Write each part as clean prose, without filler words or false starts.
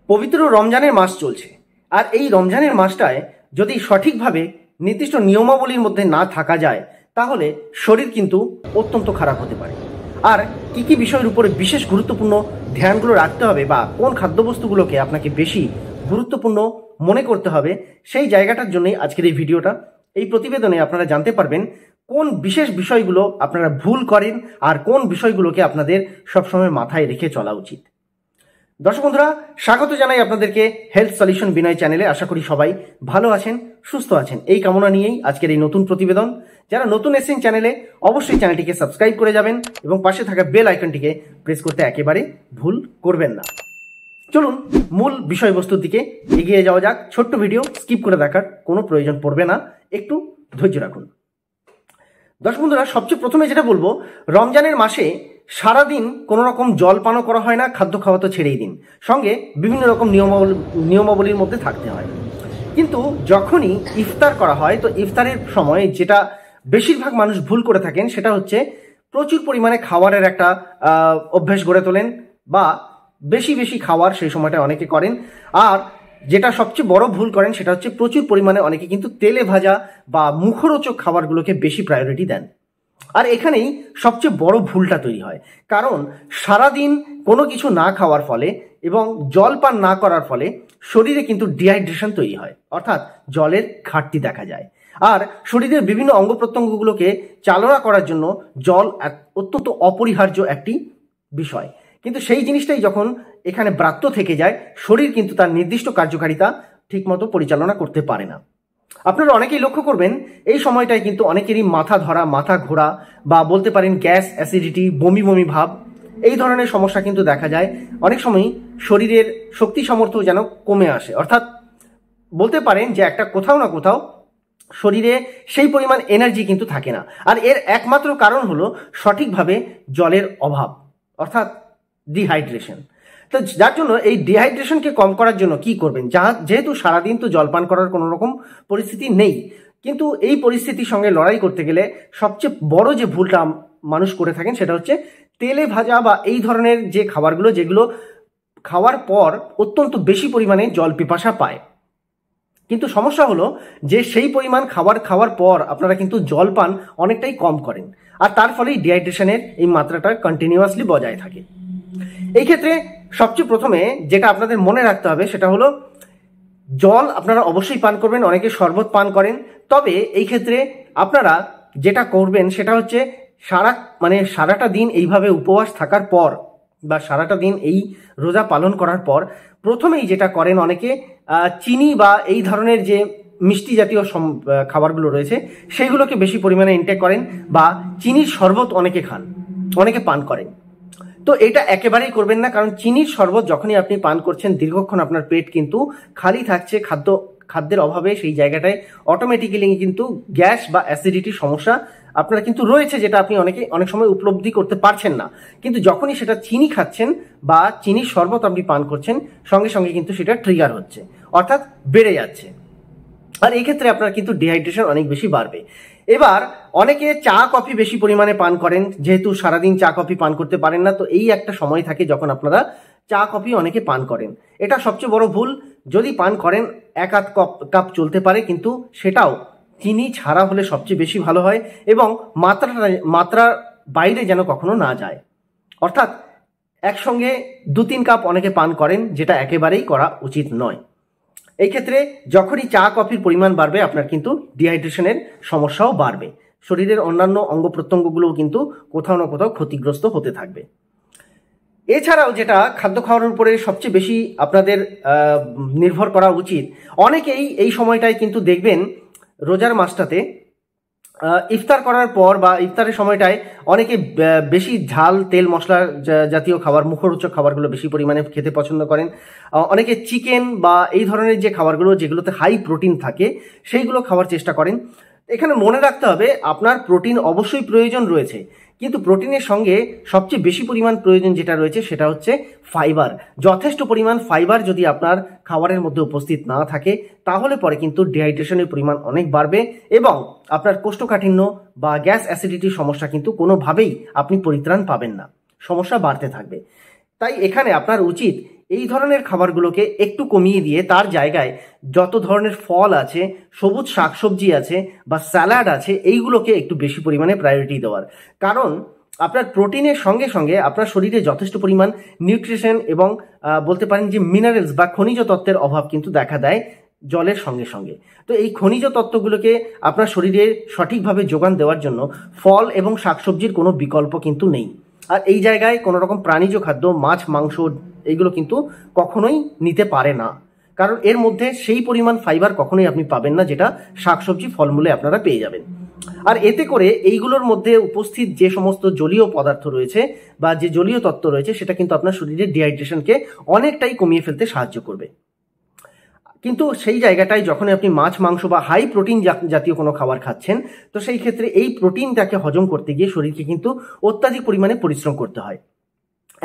পবিত্র রমজানের মাস চলছে, আর এই রমজানের মাসটায় যদি সঠিকভাবে নির্দিষ্ট নিয়মাবলীর মধ্যে না থাকা যায় তাহলে শরীর কিন্তু অত্যন্ত খারাপ হতে পারে। আর কি কি বিষয়ের উপরে বিশেষ গুরুত্বপূর্ণ ধ্যানগুলো রাখতে হবে বা কোন খাদ্যবস্তুগুলোকে আপনাকে বেশি গুরুত্বপূর্ণ মনে করতে হবে, সেই জায়গাটার জন্যই আজকের এই ভিডিওটা। এই প্রতিবেদনে আপনারা জানতে পারবেন কোন বিশেষ বিষয়গুলো আপনারা ভুল করেন আর কোন বিষয়গুলোকে আপনাদের সবসময় মাথায় রেখে চলা উচিত। দর্শক বন্ধুরা, স্বাগত জানাই আপনাদেরকে হেলথ সলিউশন বিনয় চ্যানেলে। আশা করি সবাই ভালো আছেন, সুস্থ আছেন, এই কামনা নিয়েই আজকের এই নতুন প্রতিবেদন। যারা নতুন এসেছেন চ্যানেলে, অবশ্যই চ্যানেলটিকে সাবস্ক্রাইব করে যাবেন এবং পাশে থাকা বেল আইকনটিকে প্রেস করতে একেবারে ভুল করবেন না। চলুন মূল বিষয়বস্তুর দিকে এগিয়ে যাওয়া যাক। ছোট্ট ভিডিও, স্কিপ করে দেখার কোনো প্রয়োজন পড়বে না, একটু ধৈর্য রাখুন। দর্শক বন্ধুরা, সবচেয়ে প্রথমে যেটা বলবো, রমজানের মাসে সারাদিন কোনো রকম জল পানও করা হয় না, খাদ্য খাওয়া তো ছেড়েই দিন, সঙ্গে বিভিন্ন রকম নিয়মাবলীর মধ্যে থাকতে হয়। কিন্তু যখনই ইফতার করা হয়, তো ইফতারের সময় যেটা বেশিরভাগ মানুষ ভুল করে থাকেন সেটা হচ্ছে প্রচুর পরিমাণে খাবারের একটা অভ্যেস গড়ে তোলেন বা বেশি বেশি খাওয়ার সেই সময়টা অনেকে করেন। আর যেটা সবচেয়ে বড় ভুল করেন সেটা হচ্ছে প্রচুর পরিমাণে অনেকে কিন্তু তেলে ভাজা বা মুখরোচক খাবারগুলোকে বেশি প্রায়োরিটি দেন। আর এখানেই সবচেয়ে বড় ভুলটা তৈরি হয়, কারণ সারাদিন কোনো কিছু না খাওয়ার ফলে এবং জল পান না করার ফলে শরীরে কিন্তু ডিহাইড্রেশন তৈরি হয়, অর্থাৎ জলের ঘাটতি দেখা যায়। আর শরীরের বিভিন্ন অঙ্গ প্রত্যঙ্গগুলোকে চালনা করার জন্য জল অত্যন্ত অপরিহার্য একটি বিষয়। কিন্তু সেই জিনিসটাই যখন এখানে ব্রাত্য থেকে যায়, শরীর কিন্তু তার নির্দিষ্ট কার্যকারিতা ঠিকমতো পরিচালনা করতে পারে না। আপনারা অনেকেই লক্ষ্য করবেন এই সময়টায় কিন্তু অনেকেরই মাথা ধরা, মাথা ঘোরা বা বলতে পারেন গ্যাস, অ্যাসিডিটি, বমি বমি ভাব, এই ধরনের সমস্যা কিন্তু দেখা যায়। অনেক সময় শরীরের শক্তি সামর্থ্য যেন কমে আসে, অর্থাৎ বলতে পারেন যে একটা কোথাও না কোথাও শরীরে সেই পরিমাণ এনার্জি কিন্তু থাকে না। আর এর একমাত্র কারণ হলো সঠিকভাবে জলের অভাব, অর্থাৎ ডিহাইড্রেশন। তো যার জন্য এই ডিহাইড্রেশনকে কম করার জন্য কি করবেন, যেহেতু সারাদিন তো জলপান করার কোনো রকম পরিস্থিতি নেই, কিন্তু এই পরিস্থিতির সঙ্গে লড়াই করতে গেলে সবচেয়ে বড় যে ভুলটা মানুষ করে থাকেন সেটা হচ্ছে তেলে ভাজা বা এই ধরনের যে খাবারগুলো, যেগুলো খাওয়ার পর অত্যন্ত বেশি পরিমাণে জল পিপাসা পায়। কিন্তু সমস্যা হলো যে সেই পরিমাণ খাবার খাওয়ার পর আপনারা কিন্তু জল পান অনেকটাই কম করেন, আর তার ফলেই ডিহাইড্রেশনের এই মাত্রাটা কন্টিনিউয়াসলি বজায় থাকে। এই ক্ষেত্রে সবচেয়ে প্রথমে যেটা আপনাদের মনে রাখতে হবে সেটা হলো জল আপনারা অবশ্যই পান করবেন। অনেকে শরবত পান করেন, তবে এই ক্ষেত্রে আপনারা যেটা করবেন সেটা হচ্ছে সারাটা দিন এইভাবে উপবাস থাকার পর বা সারাটা দিন এই রোজা পালন করার পর প্রথমেই যেটা করেন অনেকে চিনি বা এই ধরনের যে মিষ্টি জাতীয় খাবারগুলো রয়েছে সেইগুলোকে বেশি পরিমাণে ইনটেক করেন, বা চিনির শরবত অনেকে খান, অনেকে পান করেন। তো এটা একেবারেই করবেন না, কারণ চিনির শরবত যখনই আপনি পান করছেন দীর্ঘক্ষণ আপনার পেট কিন্তু খালি থাকছে, খাদ্যের অভাবে সেই জায়গাটায় অটোমেটিক্যালি কিন্তু গ্যাস বা অ্যাসিডিটির সমস্যা আপনার কিন্তু রয়েছে, যেটা আপনি অনেক সময় উপলব্ধি করতে পারছেন না। কিন্তু যখনই সেটা চিনি খাচ্ছেন বা চিনির শরবত আপনি পান করছেন, সঙ্গে সঙ্গে কিন্তু সেটা ট্রিগার হচ্ছে, অর্থাৎ বেড়ে যাচ্ছে। আর এই ক্ষেত্রে আপনার কিন্তু ডিহাইড্রেশন অনেক বেশি বাড়বে। এবার অনেকে চা কফি বেশি পরিমাণে পান করেন, যেহেতু সারাদিন চা কফি পান করতে পারেন না, তো এই একটা সময় থাকে যখন আপনারা চা কফি অনেকে পান করেন। এটা সবচেয়ে বড় ভুল। যদি পান করেন 1-8 কাপ চলতে পারে, কিন্তু সেটাও চিনি ছাড়া হলে সবচেয়ে বেশি ভালো হয় এবং মাত্রার বাইরে যেন কখনো না যায়। অর্থাৎ একসঙ্গে 2-3 কাপ অনেকে পান করেন, যেটা একেবারেই করা উচিত নয়। এই ক্ষেত্রে যখনই চা কফির পরিমাণ বাড়বে আপনার কিন্তু ডিহাইড্রেশনের সমস্যাও বাড়বে, শরীরের অন্যান্য অঙ্গ প্রত্যঙ্গগুলোও কিন্তু কোথাও না কোথাও ক্ষতিগ্রস্ত হতে থাকবে। এছাড়াও যেটা খাদ্য খাওয়ার উপরে সবচেয়ে বেশি আপনাদের নির্ভর করা উচিত, অনেকেই এই সময়টায় কিন্তু দেখবেন রোজার মাসটাতে ইফতার করার পর বা ইফতারের সময়টায় অনেকে বেশি ঝাল, তেল, মশলা জাতীয় খাবার, মুখরোচক খাবারগুলো বেশি পরিমাণে খেতে পছন্দ করেন। অনেকে চিকেন বা এই ধরনের যে খাবারগুলো যেগুলোতে হাই প্রোটিন থাকে সেইগুলো খাওয়ার চেষ্টা করেন। এখানে মনে রাখতে হবে আপনার প্রোটিন অবশ্যই প্রয়োজন রয়েছে, কিন্তু প্রোটিনের সঙ্গে সবচেয়ে বেশি পরিমাণ প্রয়োজন যেটা রয়েছে সেটা হচ্ছে ফাইবার। যথেষ্ট পরিমাণ ফাইবার যদি আপনার খাবারের মধ্যে উপস্থিত না থাকে তাহলে পরে কিন্তু ডিহাইড্রেশনের পরিমাণ অনেক বাড়বে এবং আপনার কোষ্ঠকাঠিন্য বা গ্যাস অ্যাসিডিটির সমস্যা কিন্তু কোনোভাবেই আপনি পরিত্রাণ পাবেন না, সমস্যা বাড়তে থাকবে। তাই এখানে আপনার উচিত এই ধরনের খাবারগুলোকে একটু কমিয়ে দিয়ে তার জায়গায় যত ধরনের ফল আছে, সবুজ শাকসবজি আছে বা স্যালাড আছে, এইগুলোকে একটু বেশি পরিমাণে প্রায়োরিটি দেওয়ার। কারণ আপনার প্রোটিনের সঙ্গে সঙ্গে আপনার শরীরে যথেষ্ট পরিমাণ নিউট্রিশন এবং বলতে পারেন যে মিনারেলস বা খনিজ তত্ত্বের অভাব কিন্তু দেখা দেয় জলের সঙ্গে সঙ্গে। তো এই খনিজ তত্ত্বগুলোকে আপনার শরীরে সঠিকভাবে যোগান দেওয়ার জন্য ফল এবং শাকসবজির কোনো বিকল্প কিন্তু নেই। আর এই জায়গায় কোনো রকম প্রাণীজ খাদ্য, মাছ, মাংস এইগুলো কিন্তু কখনোই নিতে পারে না, কারণ এর মধ্যে সেই পরিমাণ ফাইবার কখনোই আপনি পাবেন না যেটা শাকসবজি ফলমূলে আপনারা পেয়ে যাবেন। আর এতে করে এইগুলোর মধ্যে উপস্থিত যে সমস্ত জলীয় পদার্থ রয়েছে বা যে জলীয় তত্ত্ব রয়েছে সেটা কিন্তু আপনার শরীরের ডিহাইড্রেশনকে অনেকটাই কমিয়ে ফেলতে সাহায্য করবে। কিন্তু সেই জায়গাটায় যখন আপনি মাছ, মাংস বা হাই প্রোটিন জাতীয় কোনো খাবার খাচ্ছেন, তো সেই ক্ষেত্রে এই প্রোটিনটাকে হজম করতে গিয়ে শরীরকে কিন্তু অত্যাধিক পরিমাণে পরিশ্রম করতে হয়।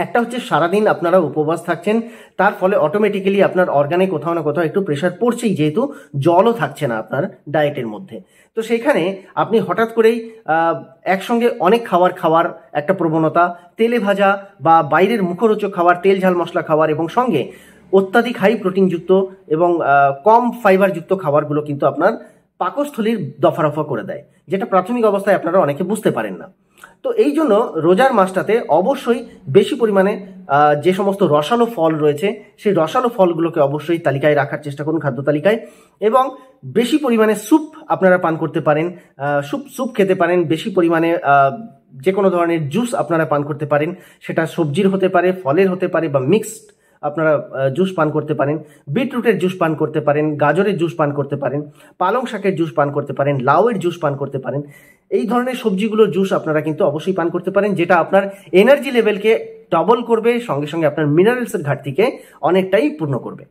একটা হচ্ছে সারাদিন আপনারা উপবাস থাকছেন, তার ফলে অটোমেটিক্যালি আপনার অর্গানে কোথাও না কোথাও একটু প্রেশার পড়ছেই, যেহেতু জলও থাকছে না আপনার ডায়েটের মধ্যে। তো সেইখানে আপনি হঠাৎ করেই একসঙ্গে অনেক খাওয়ার একটা প্রবণতা, তেলে ভাজা বা বাইরের মুখরোচক খাবার, তেল ঝাল মশলা খাবার এবং সঙ্গে অত্যাধিক হাই প্রোটিনযুক্ত এবং কম ফাইবারযুক্ত খাবারগুলো কিন্তু আপনার পাকস্থলীর দফারফা করে দেয়, যেটা প্রাথমিক অবস্থায় আপনারা অনেকে বুঝতে পারেন না। তো এই জন্য রোজার মাসটাতে অবশ্যই বেশি পরিমাণে যে সমস্ত রসালো ফল রয়েছে সেই রসালো ফলগুলোকে অবশ্যই তালিকায় রাখার চেষ্টা করুন, খাদ্য তালিকায়। এবং বেশি পরিমাণে স্যুপ আপনারা পান করতে পারেন, স্যুপ খেতে পারেন। বেশি পরিমাণে যে কোনো ধরনের জুস আপনারা পান করতে পারেন, সেটা সবজির হতে পারে, ফলের হতে পারে বা মিক্সড আপনারা জুস পান করতে পারেন। বিটরুটের জুস পান করতে পারেন, গাজরের জুস পান করতে পারেন, পালং শাকের জুস পান করতে পারেন, লাউয়ের জুস পান করতে পারেন। এই ধরনের সবজিগুলোর জুস আপনারা কিন্তু অবশ্যই পান করতে পারেন, যেটা আপনার এনার্জি লেভেলকে ডবল করবে, সঙ্গে সঙ্গে আপনার মিনারেলসের ঘাটতিকে অনেকটাই পূর্ণ করবে।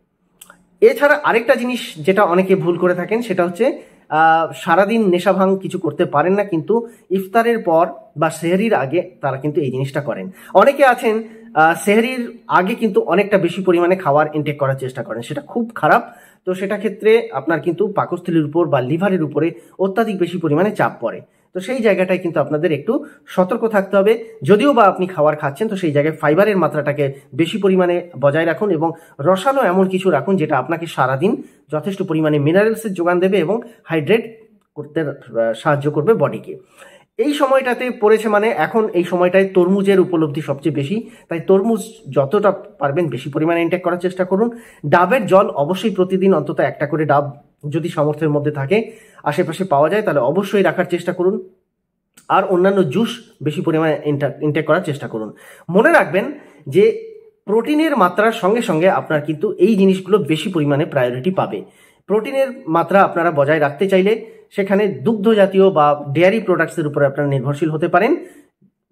এছাড়া আরেকটা জিনিস যেটা অনেকে ভুল করে থাকেন, সেটা হচ্ছে সারাদিন নেশা ভাঙ কিছু করতে পারেন না, কিন্তু ইফতারের পর বা সেহরির আগে তারা কিন্তু এই জিনিসটা করেন। অনেকে আছেন সেহরির আগে কিন্তু অনেকটা বেশি পরিমাণে খাবার ইনটেক করার চেষ্টা করেন, সেটা খুব খারাপ। তো সেটা ক্ষেত্রে আপনার কিন্তু পাকস্থলীর উপর বা লিভারের উপরে অত্যাধিক বেশি পরিমাণে চাপ পড়ে। তো সেই জায়গাটায় কিন্তু আপনাদের একটু সতর্ক থাকতে হবে। যদিও বা আপনি খাবার খাচ্ছেন, তো সেই জায়গায় ফাইবারের মাত্রাটাকে বেশি পরিমাণে বজায় রাখুন এবং রসালো এমন কিছু রাখুন যেটা আপনাকে সারাদিন যথেষ্ট পরিমাণে মিনারেলসের যোগান দেবে এবং হাইড্রেট করতে সাহায্য করবে বডিকে। এই সময়টাতে পড়েছে মানে এখন এই সময়টায় তরমুজের উপলব্ধি সবচেয়ে বেশি, তাই তরমুজ যতটা পারবেন বেশি পরিমাণে ইনটেক করার চেষ্টা করুন। ডাবের জল অবশ্যই প্রতিদিন অন্তত একটা করে ডাব যদি সামর্থ্যের মধ্যে থাকে, আশেপাশে পাওয়া যায়, তাহলে অবশ্যই রাখার চেষ্টা করুন। আর অন্যান্য জুস বেশি পরিমাণে ইনটেক করার চেষ্টা করুন। মনে রাখবেন যে প্রোটিনের মাত্রার সঙ্গে সঙ্গে আপনার কিন্তু এই জিনিসগুলো বেশি পরিমাণে প্রায়োরিটি পাবে। প্রোটিনের মাত্রা আপনারা বজায় রাখতে চাইলে সেখানে দুগ্ধ জাতীয় বা ডেয়ারি প্রোডাক্টসের উপরে আপনারা নির্ভরশীল হতে পারেন।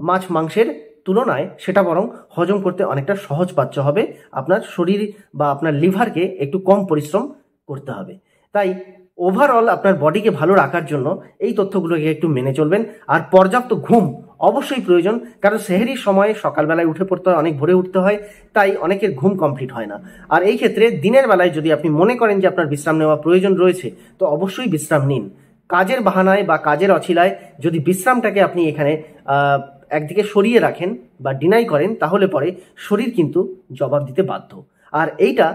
মাছ মাংসের তুলনায় সেটা বরং হজম করতে অনেকটা সহজপাচ্য হবে। আপনার শরীর বা আপনার লিভারকে একটু কম পরিশ্রম করতে হবে। তাই ওভারঅল আপনার বডিকে ভালো রাখার জন্য এই তথ্যগুলোকে একটু মেনে চলবেন। আর পর্যাপ্ত ঘুম অবশ্যই প্রয়োজন, কারণ সেহরির সময় সকালবেলায় উঠে পড়তে হয়, অনেক ভোরে উঠতে হয়, তাই অনেকের ঘুম কমপ্লিট হয় না। আর এই ক্ষেত্রে দিনের বেলায় যদি আপনি মনে করেন যে আপনার বিশ্রাম নেওয়া প্রয়োজন রয়েছে, তো অবশ্যই বিশ্রাম নিন। কাজের বাহানায় বা কাজের অছিলায় যদি বিশ্রামটাকে আপনি এখানে একদিকে সরিয়ে রাখেন বা ডিনাই করেন, তাহলে পরে শরীর কিন্তু জবাব দিতে বাধ্য। আর এইটা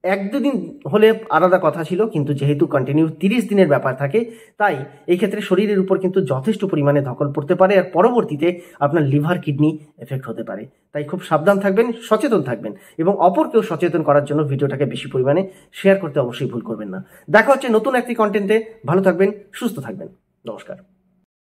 1-2 দিন হলে আলাদা কথা ছিল, কিন্তু যেহেতু কন্টিনিউ 30 দিনের ব্যাপার থাকে, তাই এই ক্ষেত্রে শরীরের উপর কিন্তু যথেষ্ট পরিমাণে ধকল পড়তে পারে আর পরবর্তীতে আপনার লিভার কিডনি এফেক্ট হতে পারে। তাই খুব সাবধান থাকবেন, সচেতন থাকবেন এবং অপরকেও সচেতন করার জন্য ভিডিওটাকে বেশি পরিমাণে শেয়ার করতে অবশ্যই ভুল করবেন না। দেখা হচ্ছে নতুন একটি কন্টেন্টে। ভালো থাকবেন, সুস্থ থাকবেন। নমস্কার।